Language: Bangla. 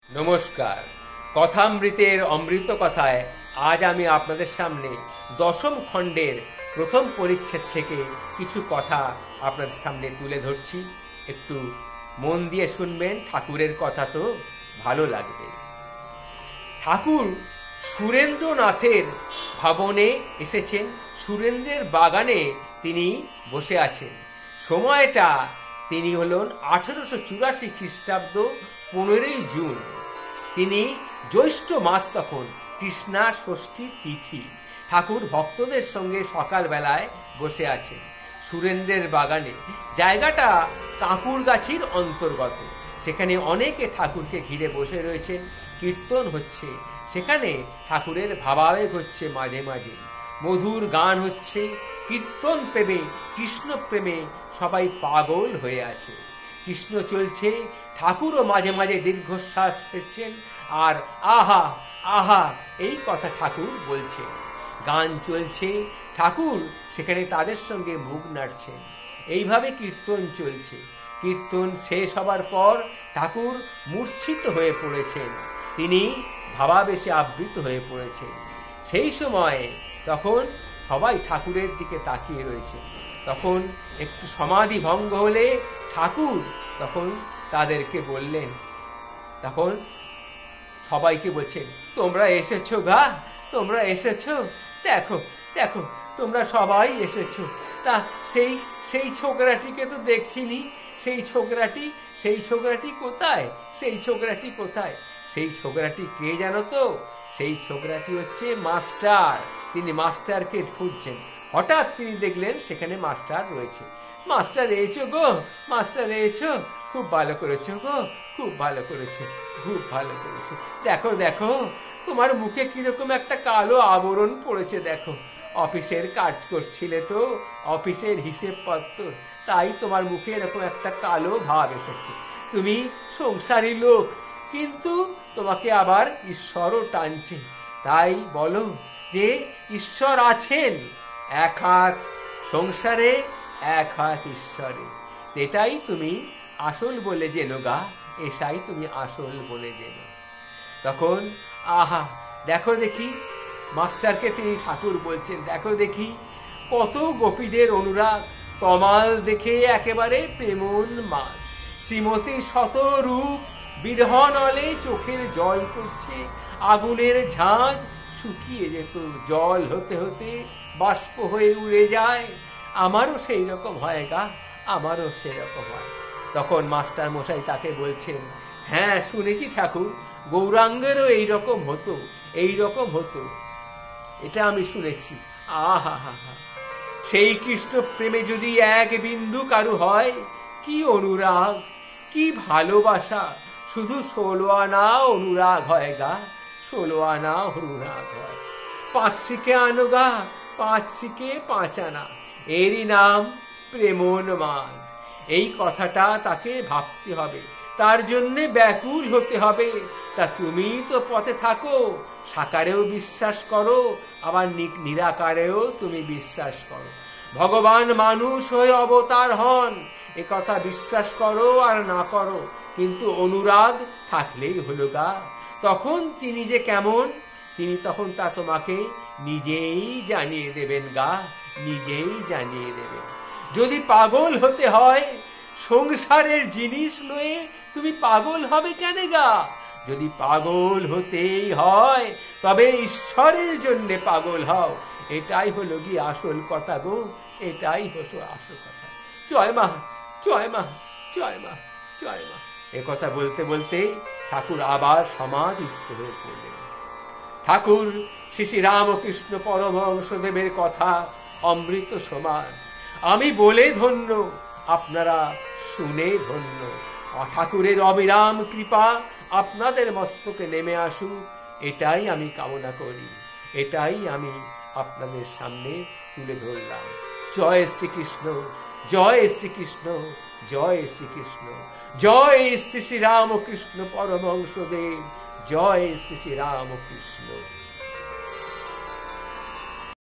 নমস্কার। কথামৃতের অমৃত কথায় আজ আমি আপনাদের সামনে দশম খণ্ডের প্রথম পরিচ্ছেদ থেকে কিছু কথা আপনাদের সামনে তুলে ধরছি। একটু মন দিয়ে শুনবেন, ঠাকুরের কথা তো ভালো লাগবে। ঠাকুর সুরেন্দ্রনাথের ভবনে এসেছেন, সুরেন্দ্রের বাগানে তিনি বসে আছেন। সময়টা তিনি হলেন 1884 খ্রিস্টাব্দ 15ই জুন। তিনি জ্যৈষ্ঠ মাস, তখন কৃষ্ণা ষষ্ঠী তিথি। ঠাকুর ভক্তদের সঙ্গে সকালবেলায় বসে আছেন সুরেন্দ্রের বাগানে। জায়গাটা কাঁকুরগাছির অন্তর্গত। সেখানে অনেকে ঠাকুরকে ঘিরে বসে রয়েছেন, কীর্তন হচ্ছে। সেখানে ঠাকুরের ভাবাবেগ হচ্ছে, মাঝে মাঝে মধুর গান হচ্ছে। কীর্তন প্রেমে, কৃষ্ণ প্রেমে সবাই পাগল হয়ে আছে। কৃষ্ণ চলছে, ঠাকুরও মাঝে মাঝে দীর্ঘশ্বাস ফেলছেন আর আহা আহা এই কথা ঠাকুর বলছেন। গান চলছে, ঠাকুর সেখানে তাদের সঙ্গে মুখ নাড়ছেন। এইভাবে কীর্তন চলছে। কীর্তন শেষ হবার পর ঠাকুর মূর্ছিত হয়ে পড়েছেন, তিনি ভাবাবেশে আবৃত হয়ে পড়েছেন। সেই সময় তখন সবাই ঠাকুরের দিকে তাকিয়ে রয়েছে। তখন একটু সমাধি ভঙ্গ হলে ঠাকুর তখন তাদেরকে বললেন, তখন সবাইকে বলছেন, তোমরা এসেছো গা, তোমরা এসেছো, দেখো দেখো তোমরা সবাই এসেছো। তা সেই ছোকরাটিকে তো দেখছিনি, সেই ছোকরাটি কোথায়? সেই ছোকরাটি কোথায়? সেই ছোকরাটি কে জানো তো? সেই ছোকরাটি হচ্ছে মাস্টার। তিনি মাস্টারকে খুঁজছেন। হঠাৎ তিনি দেখলেন সেখানে মাস্টার রয়েছে। মাস্টার এসো গো, মাস্টার এসো, খুব ভালো করেছো গো, খুব ভালো করেছো, খুব ভালো করেছো। দেখো দেখো তোমার মুখে কিরকম একটা কালো আবরণ পড়েছে, দেখো অফিসের কাজ করছিলে তো, অফিসের হিসেব পত্র, তাই তোমার মুখে এরকম একটা কালো ভাব এসেছে। তুমি সংসারী লোক, কিন্তু তোমাকে আবার ঈশ্বরও টানছে। তাই বলো যে ঈশ্বর আছেন, এক হাত সংসারে, এক হাত ঈশ্বরে। এটাই তুমি আসল বলে জেনো গা, এটাই তুমি আসল বলে জেনো। তখন আহা দেখো দেখি, মাস্টারকে তিনি ঠাকুর বলছেন, দেখো দেখি কত গোপীদের অনুরাগ, তমাল দেখে একেবারে প্রেমন মাল। শ্রীমতীর শত রূপ বিরহনলে চোখের জল পড়ছে। আগুনের ঝাঁজ শুকিয়ে যেত, জল হতে হতে বাষ্প হয়ে উড়ে যায়। আমারও সেই রকম হয় গা, আমারও সেরকম হয়। তখন মাস্টার মশাই তাকে বলছেন, হ্যাঁ শুনেছি ঠাকুর, গৌরাঙ্গেরও এইরকম হতো, এইরকম হতো, এটা আমি শুনেছি। আহা হা হা, সেই কৃষ্ণ প্রেমে যদি এক বিন্দু কারু হয়, কি অনুরাগ, কি ভালোবাসা। শুধু 16 আনা অনুরাগ হয় গা, 16 আনা অনুরাগ হয়। 5 শিকে আনো গা, 5 শিকে 5 আনা, এরই নাম প্রেমন মাঝ। এই কথাটা তাকে ভাবতে হবে, তার জন্যে ব্যাকুল হতে হবে। তা তুমি তো পথে থাকো, সাকারেও বিশ্বাস করো, আবার নিরাকারেও তুমি বিশ্বাস করো। ভগবান মানুষ হয়ে অবতার হন, এ কথা বিশ্বাস করো আর না করো, কিন্তু অনুরাগ থাকলেই হলো গা। তখন তিনি যে কেমন, তিনি তখন তা তোমাকে নিজেই জানিয়ে দেবেন গা, নিজেই জানিয়ে দেবেন। যদি পাগল হতে হয় সংসারের জিনিস লয়ে, তুমি পাগল হবে কেন গা? যদি পাগল হতেই হয় তবে ঈশ্বরের জন্য পাগল হও। এটাই হলো কি আসল কথা গো, এটাই হলো আসল কথা। জয় মা, জয় মা, জয় মা, জয় মা। এ কথা বলতে বলতে ঠাকুর আবার সমাধিস্থ হয়ে পড়লেন। ঠাকুর শ্রী শ্রী রামকৃষ্ণ পরমহংসদেবের কথা অমৃত সমান। আমি বলে ধন্য, আপনারা শুনে ধন্য। ঠাকুরের অবিরাম কৃপা আপনাদের মস্তকে নেমে আসুক, এটাই আমি কামনা করি, এটাই আমি আপনাদের সামনে তুলে ধরলাম। জয় শ্রীকৃষ্ণ, জয় শ্রীকৃষ্ণ, জয় শ্রীকৃষ্ণ, জয় শ্রী শ্রী রামকৃষ্ণ পরমহংসদেব, জয় শ্রী শ্রী রামকৃষ্ণ।